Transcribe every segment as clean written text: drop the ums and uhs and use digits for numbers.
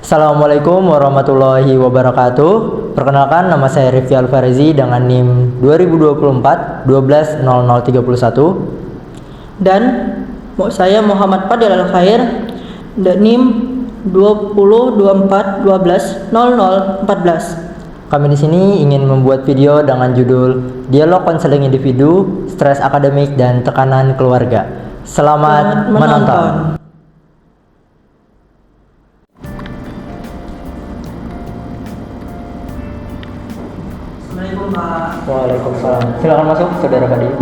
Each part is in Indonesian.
Assalamualaikum warahmatullahi wabarakatuh. Perkenalkan, nama saya Rifki Alfarizi dengan NIM 2024 120031 dan saya Muhammad Fadil Al-Khair NIM 2024 Kami di sini ingin membuat video dengan judul Dialog Konseling Individu, Stres Akademik dan Tekanan Keluarga. Selamat menonton. Assalamualaikum Pak. Waalaikumsalam. Silakan masuk, saudara Fadil.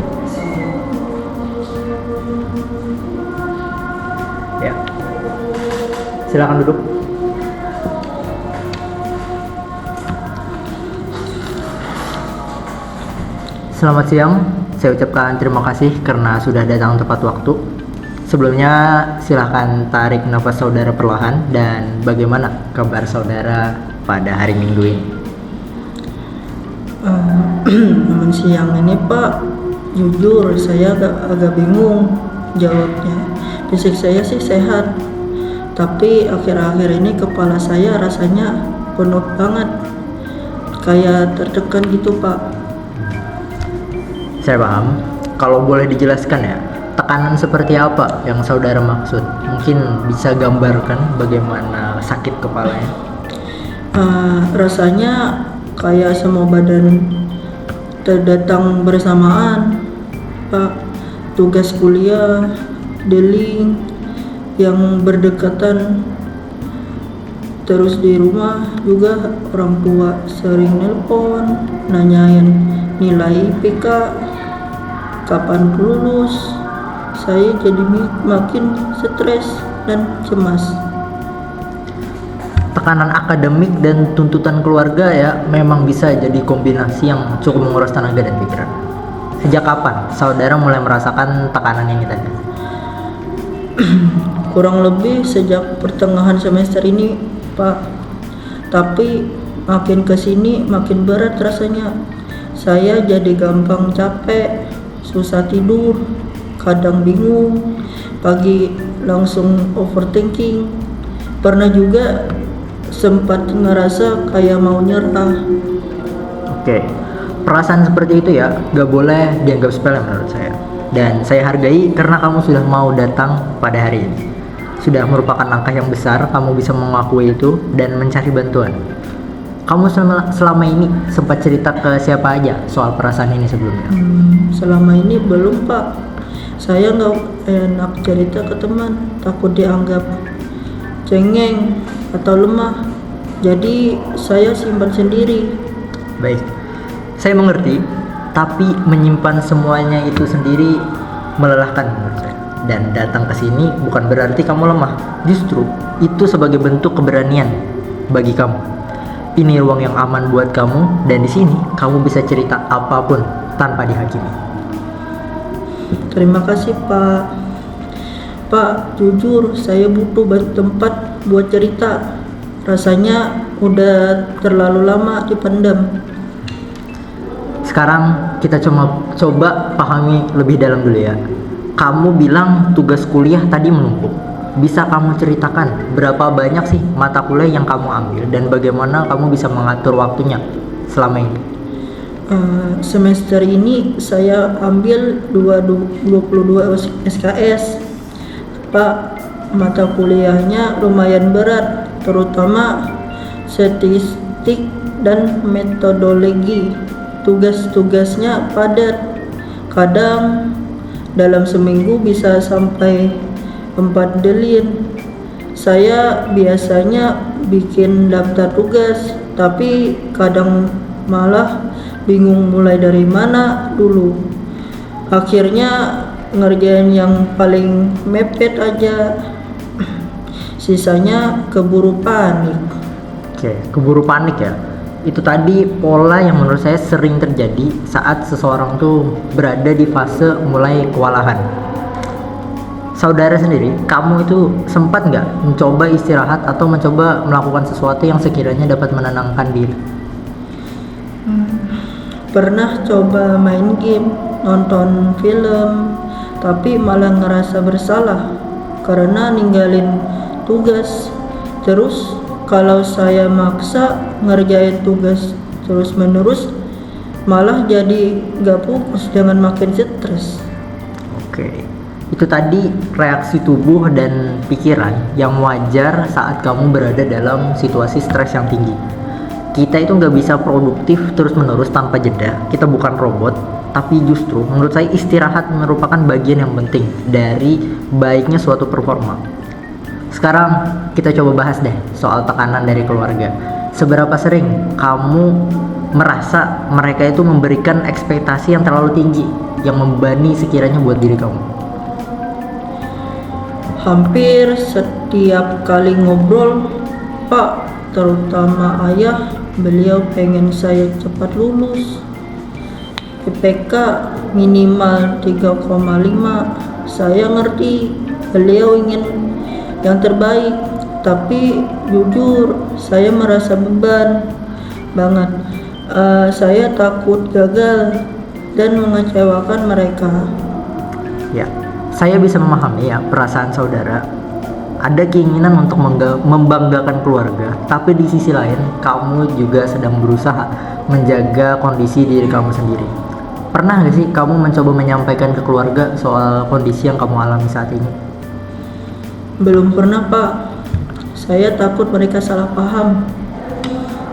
Ya. Silakan duduk. Selamat siang. Saya ucapkan terima kasih karena sudah datang tepat waktu. Sebelumnya, silahkan tarik nafas saudara perlahan dan bagaimana kabar saudara pada hari Minggu ini? Namun siang ini Pak, jujur saya agak bingung jawabnya. Fisik saya sih sehat, tapi akhir-akhir ini kepala saya rasanya penuh banget, kayak tertekan gitu Pak. Saya paham. Kalau boleh dijelaskan ya, tekanan seperti apa yang saudara maksud? Mungkin bisa gambarkan bagaimana sakit kepalanya? Rasanya kayak semua badan terdatang bersamaan Pak. Tugas kuliah, dealing yang berdekatan, terus di rumah juga orang tua sering nelpon nanyain nilai IPK, kapan lulus. Saya jadi makin stres dan cemas. Tekanan akademik dan tuntutan keluarga ya memang bisa jadi kombinasi yang cukup menguras tenaga dan pikiran. Sejak kapan saudara mulai merasakan tekanan yang tadi? Kurang lebih sejak pertengahan semester ini Pak. Tapi makin kesini makin berat rasanya. Saya jadi gampang capek, susah tidur, kadang bingung, pagi langsung overthinking. Pernah juga sempat ngerasa kayak mau nyerah. Oke, perasaan seperti itu ya gak boleh dianggap sepele menurut saya. Dan saya hargai karena kamu sudah mau datang pada hari ini. Sudah merupakan langkah yang besar, kamu bisa mengakui itu dan mencari bantuan. Kamu selama ini sempat cerita ke siapa aja soal perasaan ini sebelumnya? Selama ini belum Pak. Saya nggak enak cerita ke teman, takut dianggap cengeng atau lemah. Jadi saya simpan sendiri. Baik, saya mengerti. Tapi menyimpan semuanya itu sendiri melelahkan menurut saya. Dan datang ke sini bukan berarti kamu lemah. Justru itu sebagai bentuk keberanian bagi kamu. Ini ruang yang aman buat kamu, dan di sini kamu bisa cerita apapun tanpa dihakimi. Terima kasih Pak. Pak, jujur saya butuh tempat buat cerita. Rasanya udah terlalu lama dipendam. Sekarang kita coba pahami lebih dalam dulu ya. Kamu bilang tugas kuliah tadi menumpuk. Bisa kamu ceritakan berapa banyak sih mata kuliah yang kamu ambil dan bagaimana kamu bisa mengatur waktunya selama ini? Semester ini saya ambil 22 SKS Pak. Mata kuliahnya lumayan berat, terutama statistik dan metodologi. Tugas-tugasnya padat, kadang dalam seminggu bisa sampai 4 delin. Saya biasanya bikin daftar tugas, tapi kadang malah bingung mulai dari mana dulu. Akhirnya ngerjain yang paling mepet aja, sisanya keburu panik. Oke, keburu panik ya. Itu tadi pola yang menurut saya sering terjadi saat seseorang tuh berada di fase mulai kewalahan. Saudara sendiri, kamu itu sempat nggak mencoba istirahat atau mencoba melakukan sesuatu yang sekiranya dapat menenangkan diri? Pernah coba main game, nonton film, tapi malah ngerasa bersalah karena ninggalin tugas. Terus kalau saya maksa ngerjain tugas terus menerus malah jadi gak fokus, jangan makin stres. Oke, itu tadi reaksi tubuh dan pikiran yang wajar saat kamu berada dalam situasi stres yang tinggi. Kita itu nggak bisa produktif terus-menerus tanpa jeda. Kita bukan robot, tapi justru menurut saya istirahat merupakan bagian yang penting dari baiknya suatu performa. Sekarang kita coba bahas deh soal tekanan dari keluarga. Seberapa sering kamu merasa mereka itu memberikan ekspektasi yang terlalu tinggi, yang membebani sekiranya buat diri kamu? Hampir setiap kali ngobrol, Pak, terutama ayah, beliau pengen saya cepat lulus. IPK minimal 3,5. Saya ngerti beliau ingin yang terbaik, tapi jujur saya merasa beban banget. Saya takut gagal dan mengecewakan mereka. Ya, saya bisa memahami ya perasaan saudara. Ada keinginan untuk membanggakan keluarga, tapi di sisi lain kamu juga sedang berusaha menjaga kondisi diri kamu sendiri. Pernah gak sih kamu mencoba menyampaikan ke keluarga soal kondisi yang kamu alami saat ini? Belum pernah, Pak. Saya takut mereka salah paham.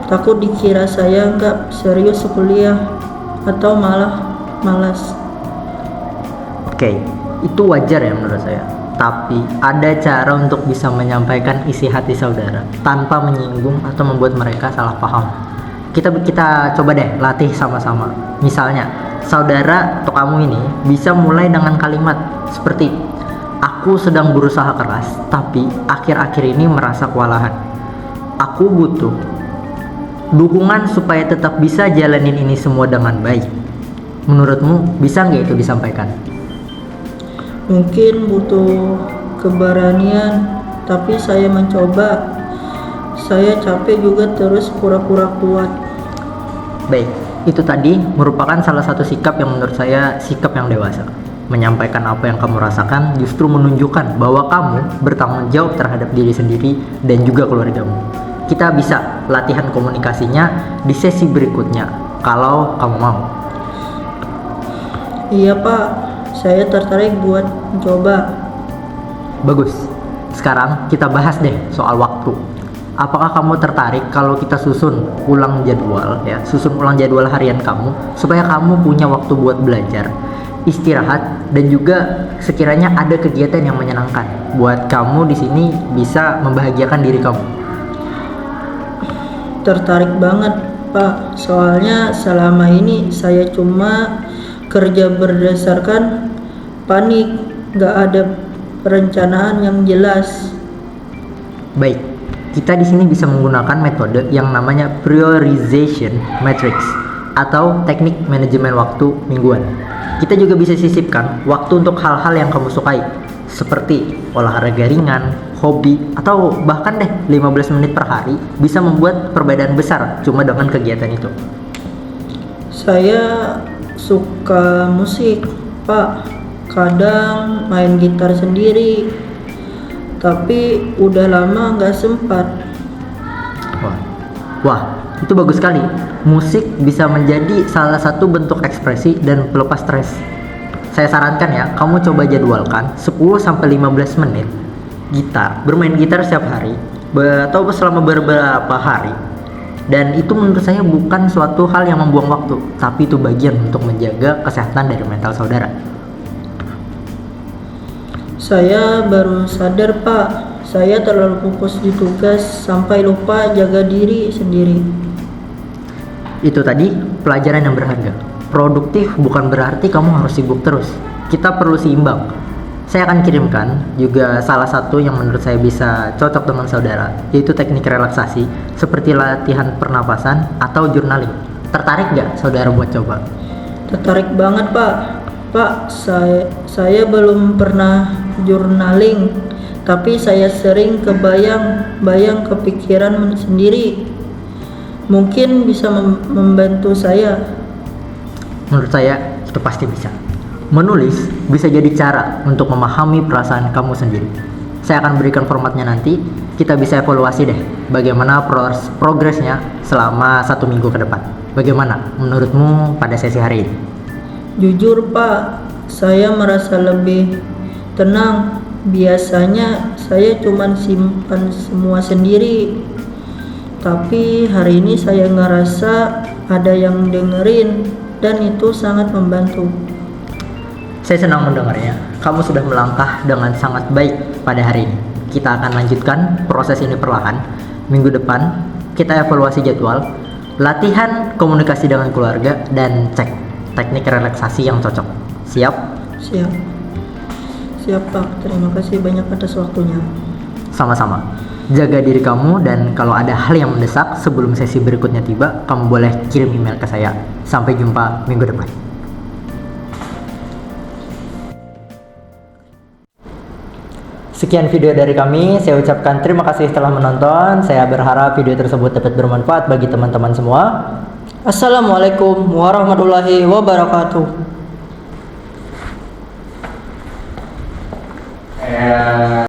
Takut dikira saya nggak serius kuliah atau malah malas. Oke, itu wajar ya menurut saya. Tapi ada cara untuk bisa menyampaikan isi hati saudara tanpa menyinggung atau membuat mereka salah paham. Kita coba deh latih sama-sama. Misalnya, saudara atau kamu ini bisa mulai dengan kalimat seperti, "Aku sedang berusaha keras, tapi akhir-akhir ini merasa kewalahan. Aku butuh dukungan supaya tetap bisa jalanin ini semua dengan baik." Menurutmu bisa nggak itu disampaikan? Mungkin butuh keberanian, tapi saya mencoba. Saya capek juga terus pura-pura kuat. Baik, itu tadi merupakan salah satu sikap yang menurut saya sikap yang dewasa. Menyampaikan apa yang kamu rasakan justru menunjukkan bahwa kamu bertanggung jawab terhadap diri sendiri dan juga keluargamu. Kita bisa latihan komunikasinya di sesi berikutnya kalau kamu mau. Iya, Pak, saya tertarik buat mencoba. Bagus. Sekarang kita bahas deh soal waktu. Apakah kamu tertarik kalau kita susun ulang jadwal harian kamu supaya kamu punya waktu buat belajar, istirahat, dan juga sekiranya ada kegiatan yang menyenangkan buat kamu di sini bisa membahagiakan diri kamu? Tertarik banget, Pak. Soalnya selama ini saya cuma kerja berdasarkan panik, nggak ada perencanaan yang jelas. Baik, kita di sini bisa menggunakan metode yang namanya prioritization matrix atau teknik manajemen waktu mingguan. Kita juga bisa sisipkan waktu untuk hal-hal yang kamu sukai, seperti olahraga ringan, hobi, atau bahkan deh 15 menit per hari bisa membuat perbedaan besar cuma dengan kegiatan itu. Saya suka musik, Pak. Kadang main gitar sendiri, tapi udah lama nggak sempat. Wah, itu bagus sekali. Musik bisa menjadi salah satu bentuk ekspresi dan pelepas stres. Saya sarankan ya, kamu coba jadwalkan 10-15 menit bermain gitar setiap hari atau selama beberapa hari. Dan itu menurut saya bukan suatu hal yang membuang waktu, tapi itu bagian untuk menjaga kesehatan dari mental saudara. Saya baru sadar, Pak. Saya terlalu fokus di tugas sampai lupa jaga diri sendiri. Itu tadi pelajaran yang berharga. Produktif bukan berarti kamu harus sibuk terus. Kita perlu seimbang. Saya akan kirimkan juga salah satu yang menurut saya bisa cocok dengan saudara, yaitu teknik relaksasi seperti latihan pernapasan atau journaling. Tertarik nggak saudara buat coba? Tertarik banget, Pak. Pak, saya belum pernah journaling, tapi saya sering kebayang kepikiran sendiri. Mungkin bisa membantu saya. Menurut saya itu pasti bisa. Menulis bisa jadi cara untuk memahami perasaan kamu sendiri. Saya akan berikan formatnya nanti. Kita bisa evaluasi deh bagaimana progresnya selama 1 minggu ke depan. Bagaimana menurutmu pada sesi hari ini? Jujur Pak, saya merasa lebih tenang. Biasanya saya cuma simpan semua sendiri, tapi hari ini saya ngerasa ada yang dengerin dan itu sangat membantu. Saya senang mendengarnya. Kamu sudah melangkah dengan sangat baik pada hari ini. Kita akan lanjutkan proses ini perlahan. Minggu depan kita evaluasi jadwal, latihan komunikasi dengan keluarga, dan cek teknik relaksasi yang cocok. Siap? Siap. Siap Pak, terima kasih banyak atas waktunya. Sama-sama. Jaga diri kamu, dan kalau ada hal yang mendesak sebelum sesi berikutnya tiba, kamu boleh kirim email ke saya. Sampai jumpa minggu depan. Sekian video dari kami. Saya ucapkan terima kasih telah menonton. Saya berharap video tersebut dapat bermanfaat bagi teman-teman semua. Assalamualaikum warahmatullahi wabarakatuh.